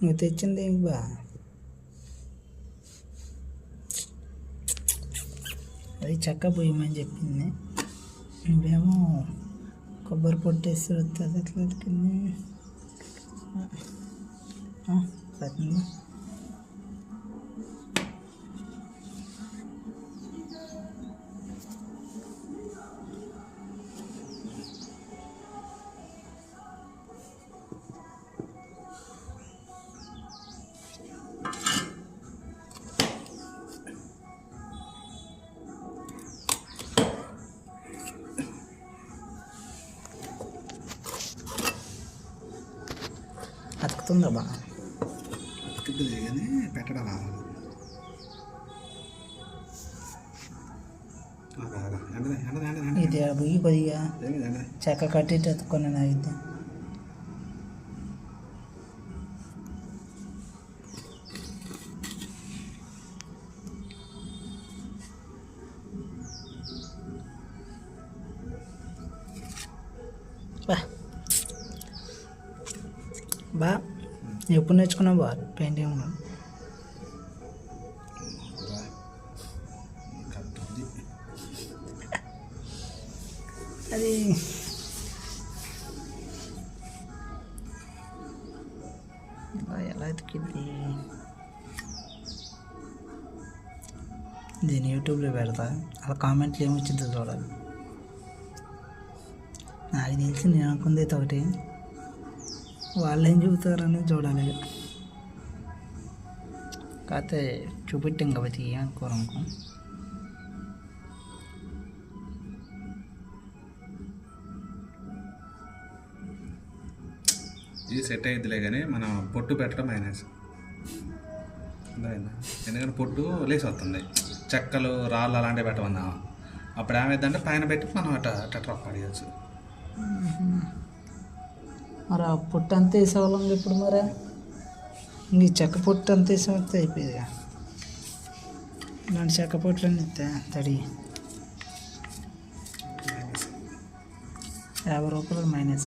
నువ్వు తెచ్చింది ఏం బా, అది చెక్క పోయమని చెప్పింది. నువ్వేమో కొబ్బరి పొట్టేసి వస్తుంది అట్లా పట్టింది. అతుకుతుందా బా? అతుకుతుంది కానీ పెట్టడం రావాలి. ఇది పొయ్యి కొద్దిగా చెక్క కట్టి అతుక్కొని ఇది బా. ఎప్పుడు నేర్చుకున్నావు బా పెయింటింగ్? అది ఎలా ఎతికింది? దీన్ని యూట్యూబ్లో పెడతా, అలా కామెంట్లు ఏమొచ్చిందో చూడాలి. నాకు తెలిసి నేను అనుకుంది అయితే ఒకటి, వాళ్ళు ఏం చూపుతారని చూడాలి. కాకపోతే చూపెట్టాం కాబట్టి ఏమనుకోరు అనుకో. ఇది సెట్ అయ్యిద్దిలే కానీ మనం పొట్టు పెట్టడం మైనస్. ఎందుకంటే పొట్టు లేసి వస్తుంది, చెక్కలు రాళ్ళు అలాంటివి పెట్టమన్నా. అప్పుడు ఏమైందంటే పైన పెట్టి మనం అట్లా పడేయచ్చు. మరి ఆ పొట్టు అంతా వేసేవాళ్ళం ఇప్పుడు. మరి ఇంక చెక్క పొట్టు అంత వేసేస్తే అయిపోయేది. ఇలాంటి చెక్క పొట్లన్నీ ఇస్తే తడి 50 రూపాయలు మైనస్.